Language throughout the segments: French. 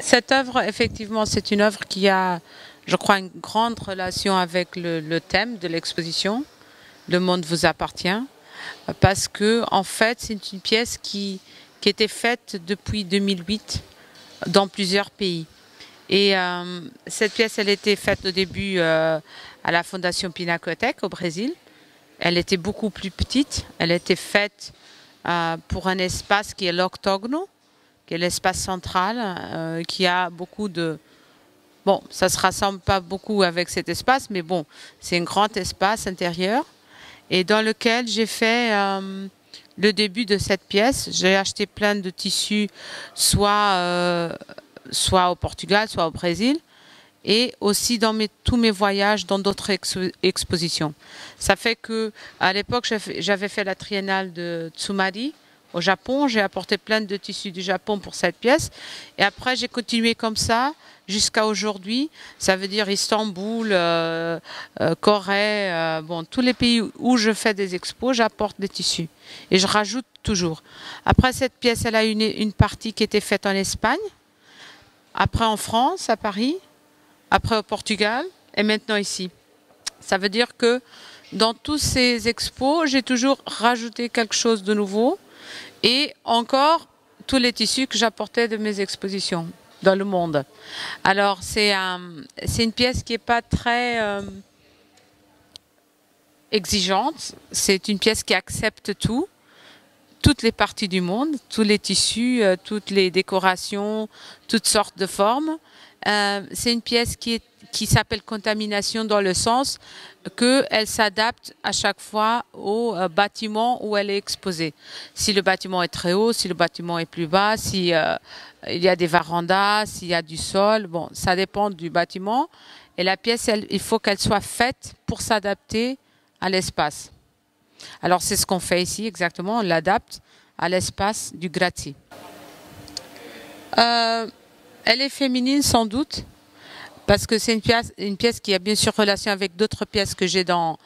Cette œuvre, effectivement, c'est une œuvre qui a, je crois, une grande relation avec le thème de l'exposition, Le monde vous appartient, parce que, en fait, c'est une pièce qui était faite depuis 2008 dans plusieurs pays. Et cette pièce, elle était faite au début à la Fondation Pinacothèque au Brésil. Elle était beaucoup plus petite. Elle était faite pour un espace qui est l'octogone, qui est l'espace central, qui a beaucoup de... Bon, ça ne se rassemble pas beaucoup avec cet espace, mais bon, c'est un grand espace intérieur et dans lequel j'ai fait le début de cette pièce. J'ai acheté plein de tissus, soit au Portugal, soit au Brésil, et aussi dans tous mes voyages dans d'autres expositions. Ça fait que à l'époque, j'avais fait la triennale de Tsumari au Japon. J'ai apporté plein de tissus du Japon pour cette pièce. Et après, j'ai continué comme ça jusqu'à aujourd'hui. Ça veut dire Istanbul, Corée, bon, tous les pays où je fais des expos, j'apporte des tissus. Et je rajoute toujours. Après, cette pièce, elle a une partie qui était faite en Espagne. Après en France, à Paris. Après au Portugal et maintenant ici. Ça veut dire que dans tous ces expos, j'ai toujours rajouté quelque chose de nouveau et encore tous les tissus que j'apportais de mes expositions dans le monde. Alors c'est une pièce qui n'est pas très exigeante, c'est une pièce qui accepte tout, toutes les parties du monde, tous les tissus, toutes les décorations, toutes sortes de formes. C'est une pièce qui s'appelle contamination dans le sens qu'elle s'adapte à chaque fois au bâtiment où elle est exposée. Si le bâtiment est très haut, si le bâtiment est plus bas, si il y a des varandas, s'il y a du sol, bon, ça dépend du bâtiment. Et la pièce, il faut qu'elle soit faite pour s'adapter à l'espace. Alors c'est ce qu'on fait ici exactement, on l'adapte à l'espace du gratte-ciel. Elle est féminine sans doute, parce que c'est une pièce qui a bien sûr relation avec d'autres pièces que j'ai dans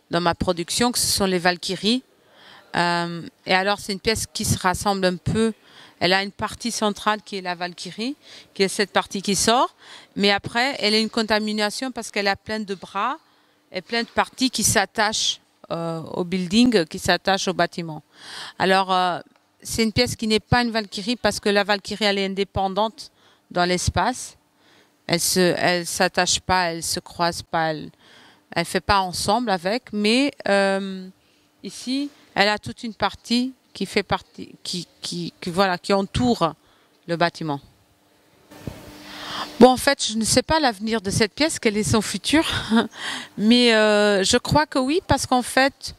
ma production, que ce sont les Valkyries. Et alors c'est une pièce qui se rassemble un peu. Elle a une partie centrale qui est la Valkyrie, qui est cette partie qui sort. Mais après, elle a une contamination parce qu'elle a plein de bras et plein de parties qui s'attachent au building, qui s'attachent au bâtiment. Alors c'est une pièce qui n'est pas une Valkyrie parce que la Valkyrie elle est indépendante dans l'espace, elle s'attache pas, elle se croise pas, elle fait pas ensemble avec, mais ici, elle a toute une partie qui fait partie, voilà, qui entoure le bâtiment. Bon, en fait, je ne sais pas l'avenir de cette pièce, quel est son futur, mais je crois que oui, parce qu'en fait,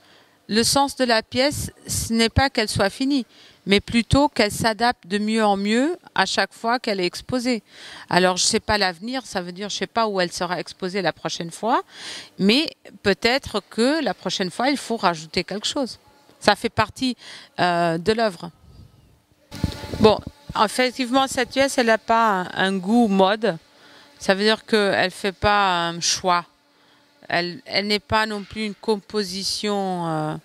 le sens de la pièce, ce n'est pas qu'elle soit finie, mais plutôt qu'elle s'adapte de mieux en mieux à chaque fois qu'elle est exposée. Alors, je ne sais pas l'avenir, ça veut dire je ne sais pas où elle sera exposée la prochaine fois, mais peut-être que la prochaine fois, il faut rajouter quelque chose. Ça fait partie de l'œuvre. Bon, effectivement, cette pièce, elle n'a pas un goût mode. Ça veut dire qu'elle ne fait pas un choix. Elle n'est pas non plus une composition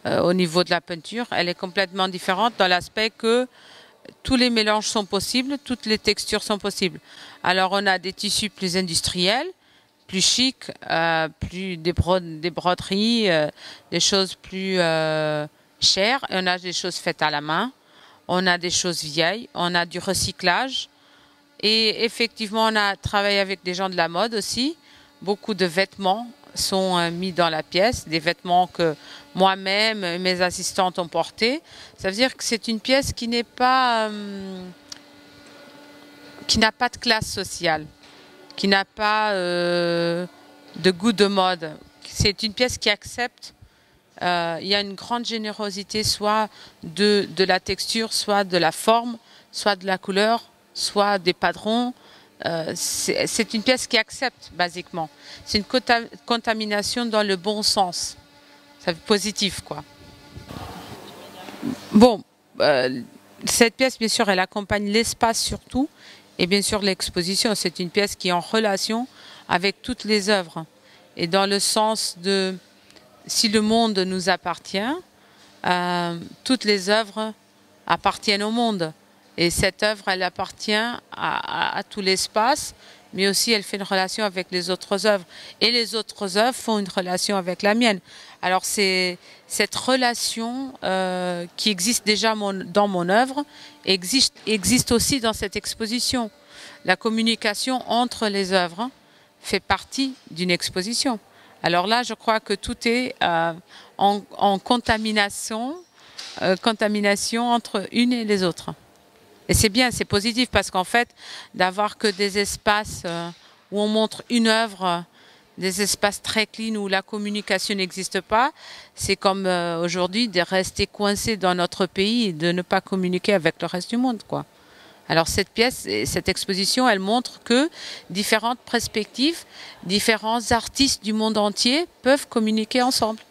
au niveau de la peinture. Elle est complètement différente dans l'aspect que tous les mélanges sont possibles, toutes les textures sont possibles. Alors on a des tissus plus industriels, plus chics, plus des broderies, des choses plus chères. Et on a des choses faites à la main, on a des choses vieilles, on a du recyclage. Et effectivement, on a travaillé avec des gens de la mode aussi. Beaucoup de vêtements sont mis dans la pièce, des vêtements que moi-même et mes assistantes ont portés. Ça veut dire que c'est une pièce qui n'est pas, qui n'a pas de classe sociale, qui n'a pas de goût de mode. C'est une pièce qui accepte. Il y a une grande générosité, soit de la texture, soit de la forme, soit de la couleur, soit des padrons. C'est une pièce qui accepte, basiquement. C'est une contamination dans le bon sens. C'est positif, quoi. Bon, cette pièce, bien sûr, elle accompagne l'espace surtout, et bien sûr l'exposition. C'est une pièce qui est en relation avec toutes les œuvres. Et dans le sens de, si le monde nous appartient, toutes les œuvres appartiennent au monde. Et cette œuvre, elle appartient à tout l'espace, mais aussi elle fait une relation avec les autres œuvres. Et les autres œuvres font une relation avec la mienne. Alors c'est cette relation qui existe déjà dans mon œuvre, existe aussi dans cette exposition. La communication entre les œuvres fait partie d'une exposition. Alors là, je crois que tout est en contamination entre une et les autres. Et c'est bien, c'est positif parce qu'en fait, d'avoir que des espaces où on montre une œuvre, des espaces très clean où la communication n'existe pas, c'est comme aujourd'hui de rester coincé dans notre pays et de ne pas communiquer avec le reste du monde, quoi. Alors cette pièce, cette exposition, elle montre que différentes perspectives, différents artistes du monde entier peuvent communiquer ensemble.